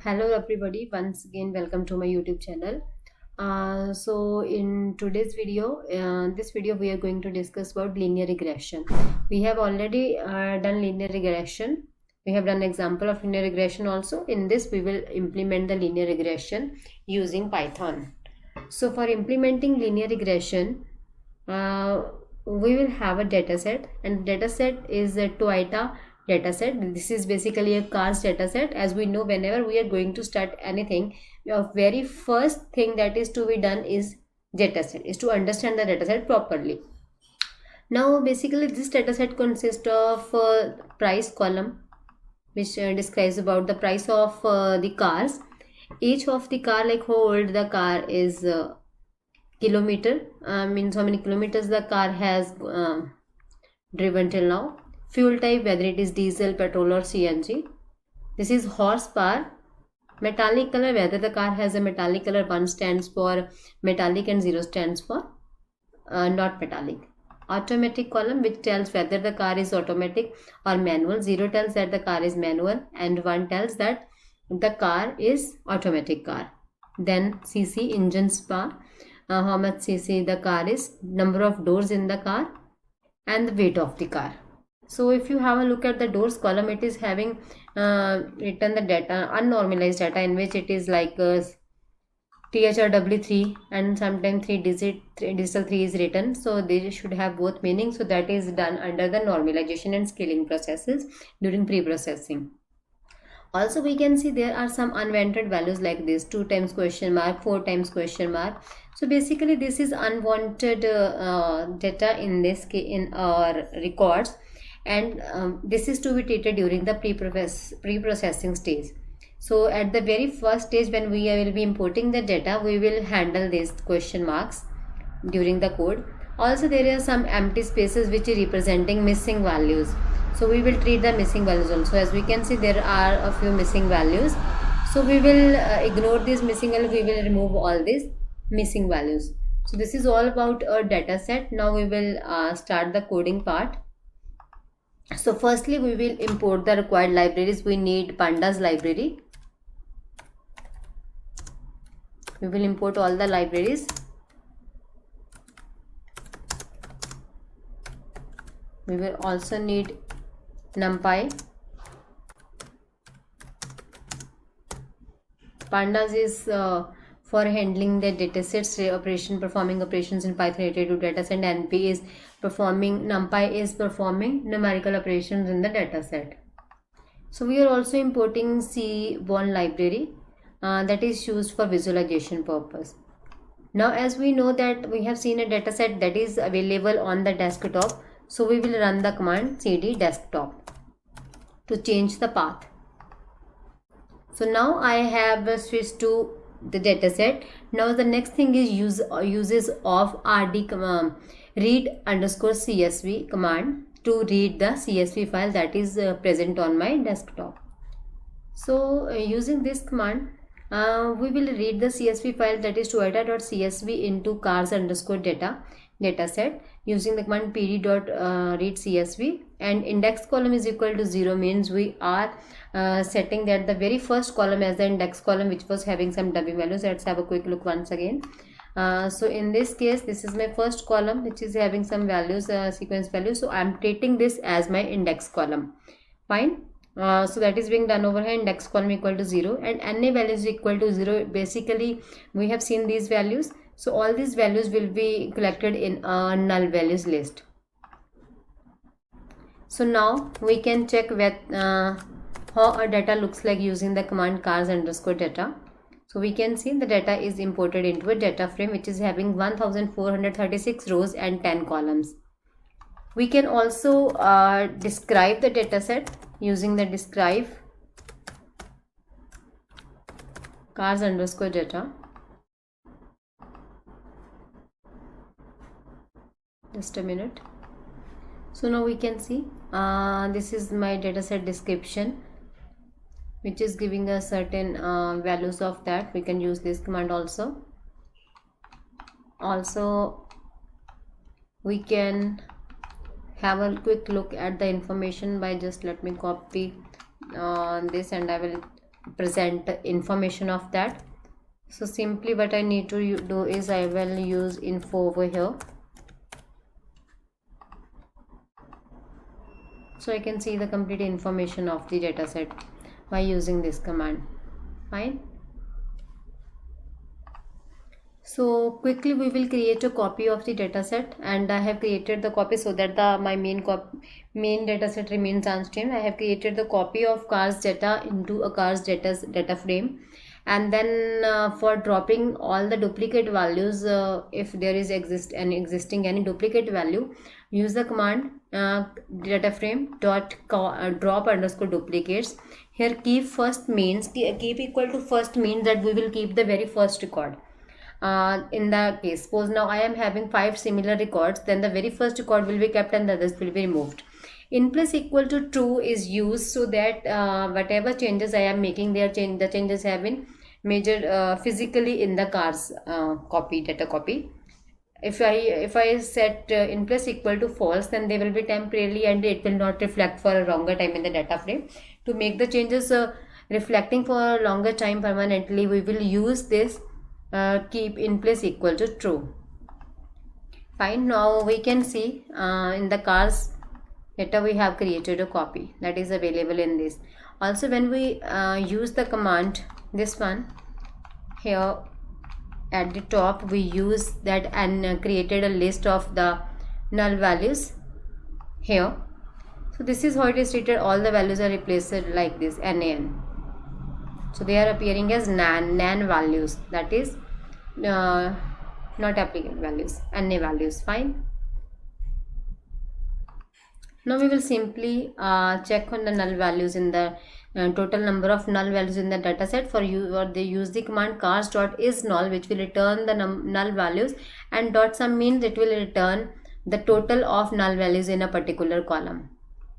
Hello everybody, once again welcome to my YouTube channel. So in today's video, this video we are going to discuss about linear regression. We have already done linear regression. We have done example of linear regression also. In this we will implement the linear regression using Python. So for implementing linear regression, we will have a data set, and data set is a Toyota data set. This is basically a cars data set. As we know, whenever we are going to start anything, the very first thing that is to be done is data set, is to understand the data set properly. Now basically this data set consists of price column, which describes about the price of the cars. Each of the car, like how old the car is, kilometer, means how many kilometers the car has driven till now. Fuel type, whether it is diesel, petrol or CNG. This is horsepower. Metallic color, whether the car has a metallic color. 1 stands for metallic and 0 stands for not metallic. Automatic column, which tells whether the car is automatic or manual. 0 tells that the car is manual and 1 tells that the car is automatic car. Then CC, engine power, how much CC the car is, number of doors in the car, and the weight of the car. So if you have a look at the doors column, it is having written the data, unnormalized data, in which it is like THRW3 and sometimes 3 digital 3 is written. So they should have both meaning. So that is done under the normalization and scaling processes during pre-processing. Also we can see there are some unwanted values like this, 2 times question mark, 4 times question mark. So basically this is unwanted data in this in our records, and this is to be treated during the pre-processing stage. So at the very first stage, when we will be importing the data, we will handle these question marks during the code. Also there are some empty spaces which are representing missing values. So we will treat the missing values also. As we can see, there are a few missing values. So we will ignore these missing values. We will remove all these missing values. So this is all about a data set. Now we will start the coding part. So firstly we will import the required libraries. We need pandas library. We will import all the libraries. We will also need NumPy. Pandas is for handling the datasets, performing operations in Python related to dataset, and NumPy is performing numerical operations in the dataset. So we are also importing C1 library that is used for visualization purpose. Now as we know that we have seen a dataset that is available on the desktop, so we will run the command cd desktop to change the path. So now I have switched to the dataset. Now the next thing is uses of read_csv command to read the CSV file that is present on my desktop. So using this command, we will read the CSV file, that is toyota.csv into cars_data set using the command pd.readcsv, and index column is equal to 0, means we are setting that the very first column as the index column, which was having some dummy values. Let's have a quick look once again. So in this case, this is my first column which is having some values, sequence values. So I'm treating this as my index column. Fine. So that is being done over here. Index column equal to 0 and NA value is equal to 0. Basically we have seen these values. So all these values will be collected in a null values list. So now we can check with how our data looks like using the command cars_data. So we can see the data is imported into a data frame which is having 1436 rows and 10 columns. We can also describe the dataset using the describe cars_data. Just a minute. So now we can see this is my dataset description, which is giving us certain values of that. We can use this command also. Also we can have a quick look at the information by just let me copy this and I will present information of that. So simply what I need to do is I will use info over here. So I can see the complete information of the dataset by using this command. Fine. So quickly we will create a copy of the dataset, and I have created the copy so that my main dataset remains on stream. I have created the copy of cars data into a cars data frame, and then for dropping all the duplicate values, if there is existing any duplicate value, use the command data frame dot drop underscore duplicates. Here keep first means keep equal to first means that we will keep the very first record. In the case, suppose now I am having 5 similar records, then the very first record will be kept and the others will be removed. In place equal to true is used so that whatever changes I am making, the changes have been measured physically in the cars data copy. If I set in place equal to false, then they will be temporarily and it will not reflect for a longer time in the data frame. To make the changes reflecting for a longer time permanently, we will use this keep in place equal to true. Fine. Now we can see in the cars data we have created a copy that is available in this. Also when we use the command, this one here at the top, we use that and created a list of the null values here. So this is how it is treated. All the values are replaced like this, NaN. So they are appearing as nan values, that is not applicable values, Na values. Fine. Now we will simply check on the null values in the total number of null values in the dataset. For you, or they use the command cars dot is null, which will return the null values, and dot sum means it will return the total of null values in a particular column.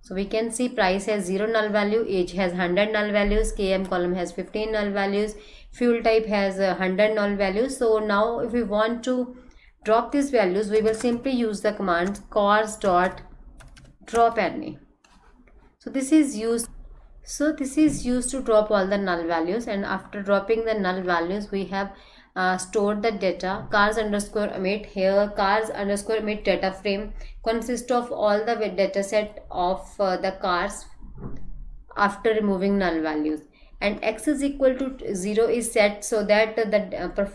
So we can see price has 0 null value, age has 100 null values, KM column has 15 null values, fuel type has 100 null values. So now if we want to drop these values, we will simply use the command cars dot drop Na. So this is used to drop all the null values, and after dropping the null values, we have stored the data cars underscore emit. Here cars underscore emit data frame consists of all the data set of the cars after removing null values, and x is equal to 0 is set so that the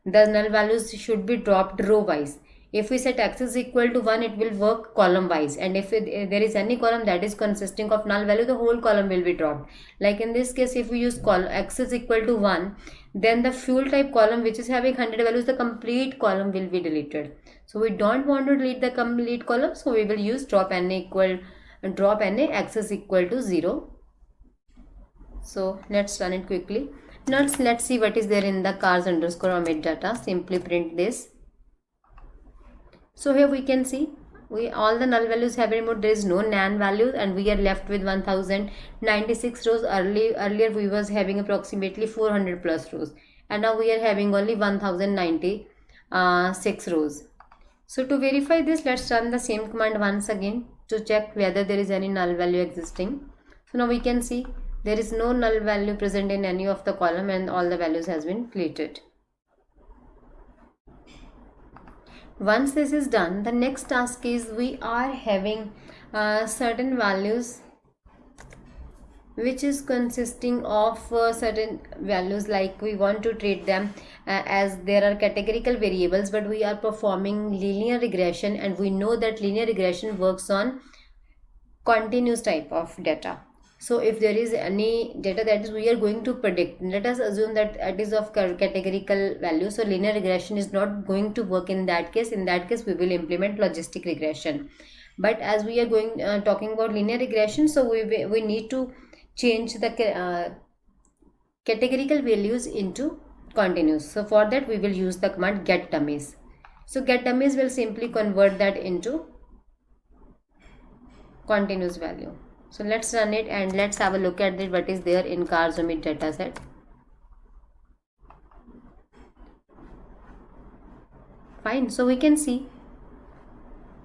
null values should be dropped row wise. If we set x is equal to 1, it will work column wise, and if there is any column that is consisting of null value, the whole column will be dropped. Like in this case, if we use x is equal to 1, then the fuel type column which is having 100 values, the complete column will be deleted. So we don't want to delete the complete column, so we will use drop Na x is equal to 0. So let's run it quickly. Now let's see what is there in the cars underscore omit data. Simply print this. So here we can see all the null values have been removed. There is no nan value, and we are left with 1096 rows. Earlier we was having approximately 400 plus rows, and now we are having only 1096 rows. So to verify this, let's run the same command once again to check whether there is any null value existing. So now we can see there is no null value present in any of the column, and all the values has been deleted. Once this is done, the next task is we are having certain values which is consisting of certain values, like we want to treat them as there are categorical variables, but we are performing linear regression, and we know that linear regression works on continuous type of data. So if there is any data that is we are going to predict, let us assume that it is of categorical value, so linear regression is not going to work in that case. In that case we will implement logistic regression. But as we are talking about linear regression, so we need to change the categorical values into continuous. So for that we will use the command get dummies. So get dummies will simply convert that into continuous value. So let's run it and let's have a look at what is there in cars omit dataset. Fine. So we can see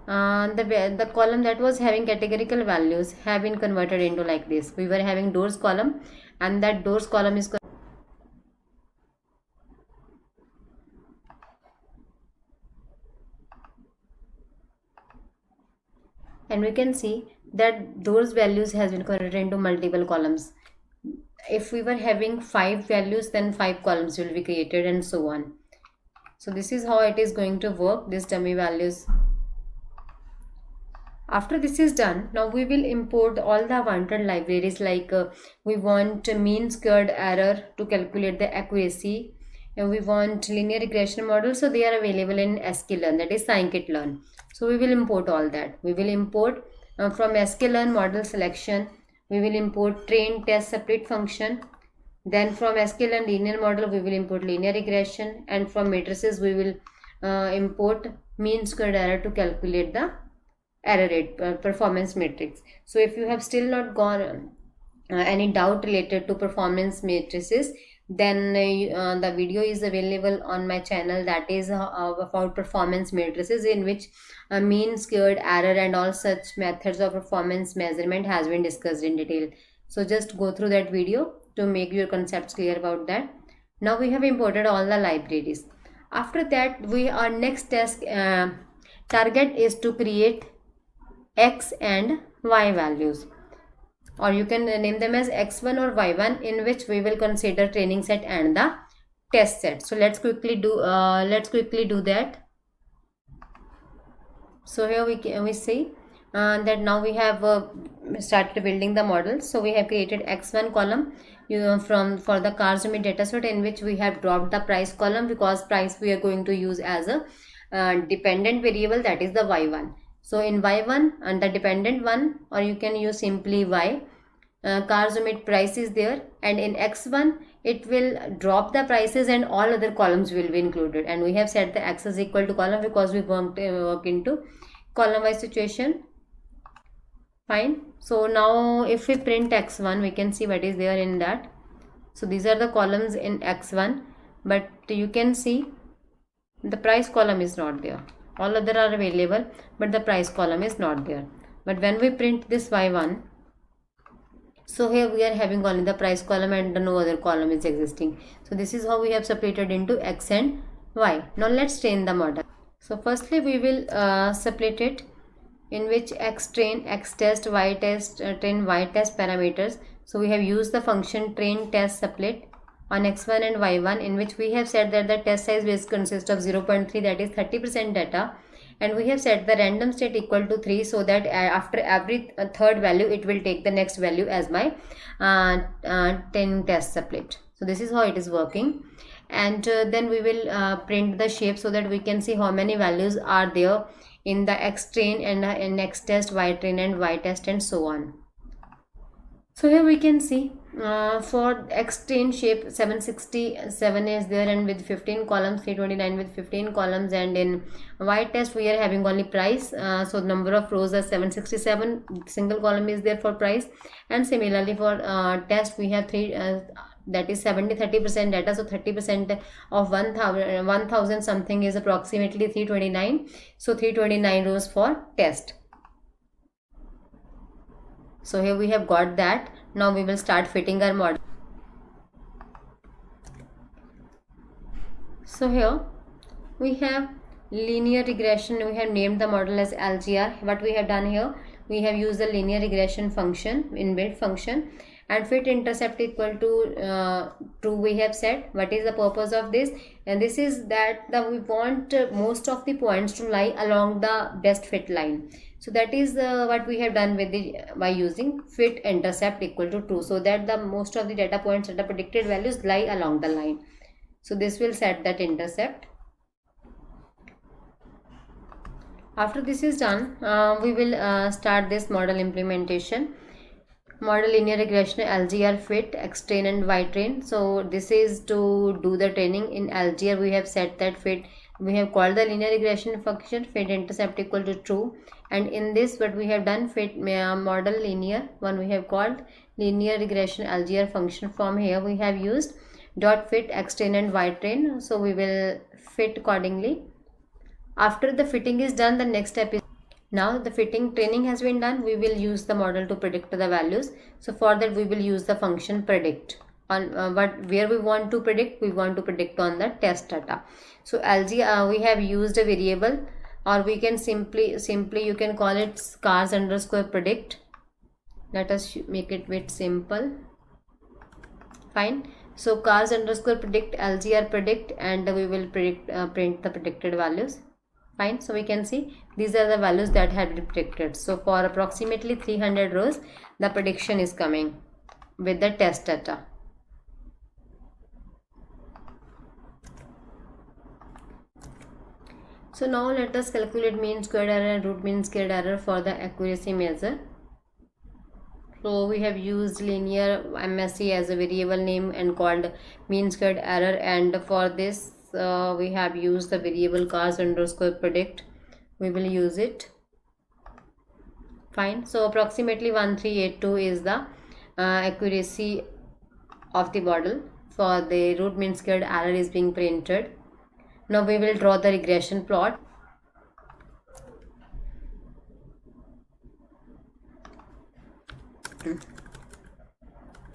the column that was having categorical values have been converted into like this. We were having doors column, and that doors column is and we can see that those values has been converted into multiple columns. If we were having 5 values, then 5 columns will be created and so on. So this is how it is going to work, this dummy values. After this is done, now we will import all the wanted libraries, like we want mean squared error to calculate the accuracy, and we want linear regression model, so they are available in sklearn, that is scikit-learn. So we will import all that. We will import from sklearn model selection, we will import train test split function. Then from sklearn linear model we will import linear regression, and from matrices we will import mean squared error to calculate the error rate performance matrix. So if you have still not gone any doubt related to performance matrices, then the video is available on my channel, that is about performance matrices, in which mean squared error and all such methods of performance measurement has been discussed in detail. So just go through that video to make your concepts clear about that. Now we have imported all the libraries. After that, our next task target is to create x and y values, or you can name them as x1 or y1, in which we will consider training set and the test set. So let's quickly do that. So here we see that now we have started building the model. So we have created x1 column for the cars limit data set, in which we have dropped the price column, because price we are going to use as a dependent variable, that is the y1. So in y1 and the dependent one, or you can use simply y, cars limit price is there, and in x1 it will drop the prices and all other columns will be included, and we have set the x is equal to column because we work into column wise situation. Fine. So now if we print x1, we can see what is there in that. So these are the columns in x1, but you can see the price column is not there. All other are available, but the price column is not there. But when we print this y1, so here we are having only the price column and no other column is existing. So this is how we have separated into x and y. Now let's train the model. So firstly we will separate it, in which x train, x test, y test, train y test parameters. So we have used the function train test split on x1 and y1, in which we have said that the test size will consist of 0.3, that is 30% data, and we have set the random state equal to 3, so that after every third value it will take the next value as my 10 test split. So this is how it is working, and then we will print the shape so that we can see how many values are there in the x train and in x test, y train and y test and so on. So here we can see for x train shape 767 is there, and with 15 columns, 329 with 15 columns, and in y test we are having only price, so number of rows are 767, single column is there for price, and similarly for test we have 3 that is 30% data, so 30% of 1000 something is approximately 329, so 329 rows for test. So here we have got that. Now we will start fitting our model. So here we have linear regression. We have named the model as LGR. What we have done here, we have used the linear regression function, inbuilt function, and fit intercept equal to true we have set. What is the purpose of this? And this is that we want most of the points to lie along the best fit line. So that is what we have done with by using fit intercept equal to true, so that the most of the data points at the predicted values lie along the line. So this will set that intercept. After this is done, we will start this model implementation. Model linear regression LGR fit x train and y train. So this is to do the training. In LGR we have set that fit, we have called the linear regression function fit intercept equal to true, and in this what we have done, fit model linear one we have called linear regression LGR function. From here we have used dot fit x train and y train, so we will fit accordingly. After the fitting is done, the next step is Now the fitting training has been done. We will use the model to predict the values. So for that we will use the function predict on where we want to predict. We want to predict on the test data. So we have used a variable, or we can simply you can call it cars underscore predict. Let us make it bit simple. Fine. So cars underscore predict lgr predict, and we will print the predicted values. Fine. So we can see these are the values that have been predicted. So for approximately 300 rows, the prediction is coming with the test data. So now let us calculate mean squared error and root mean squared error for the accuracy measure. So we have used linear MSE as a variable name and called mean squared error, and for this we have used the variable cars underscore predict. We will use it. Fine. So approximately 1382 is the accuracy of the model. For the root mean squared error is being printed. Now we will draw the regression plot.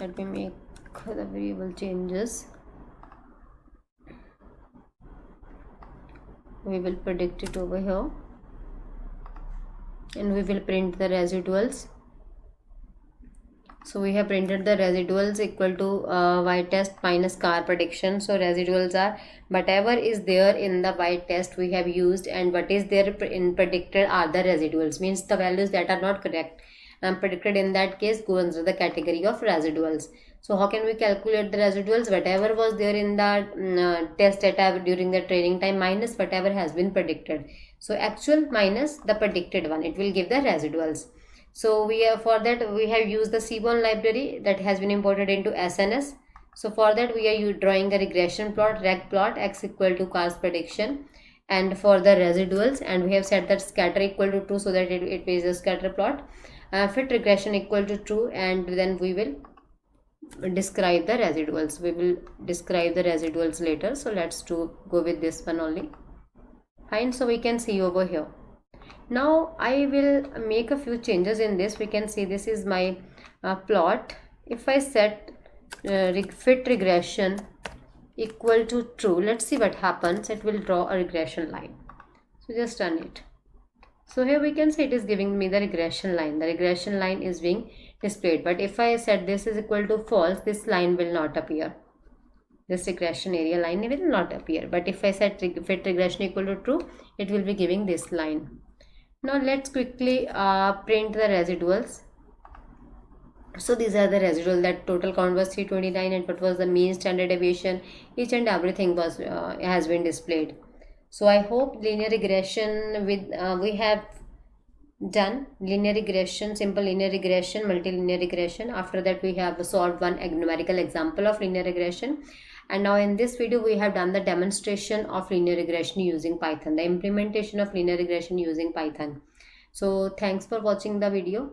Let me make the variable changes. We will predict it over here, and we will print the residuals. So we have printed the residuals equal to y test minus car prediction. So residuals are whatever is there in the y test we have used, and what is there in predicted are the residuals, means the values that are not correct and predicted in that case go under the category of residuals. So how can we calculate the residuals? Whatever was there in the test data during the training time minus whatever has been predicted. So actual minus the predicted one, it will give the residuals. So for that we have used the C1 library that has been imported into SNS. So for that we are drawing a regression plot, reg plot, x equal to cars prediction, and for the residuals, and we have set that scatter equal to true so that it is a scatter plot. Fit regression equal to true, and then we will describe the residuals. We will describe the residuals later. So let's go with this one only. Fine. So we can see over here. Now I will make a few changes in this. We can see this is my plot. If I set fit regression equal to true, let's see what happens. It will draw a regression line. So just run it. So here we can see it is giving me the regression line. The regression line is being displayed. But if I set this is equal to false, this line will not appear. This regression area line will not appear. But if I set fit regression equal to true, it will be giving this line. Now let's quickly print the residuals. So these are the residual. That total count was 329, and what was the mean standard deviation, each and everything was has been displayed. So I hope linear regression with we have done linear regression, simple linear regression, multilinear regression. After that we have solved one numerical example of linear regression, and now in this video we have done the demonstration of linear regression using Python, the implementation of linear regression using Python. So thanks for watching the video.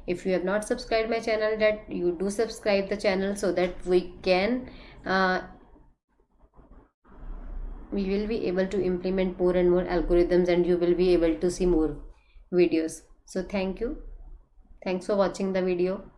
If you have not subscribed my channel, that you do subscribe the channel so that we can we will be able to implement more and more algorithms, and you will be able to see more videos. So thank you. Thanks for watching the video.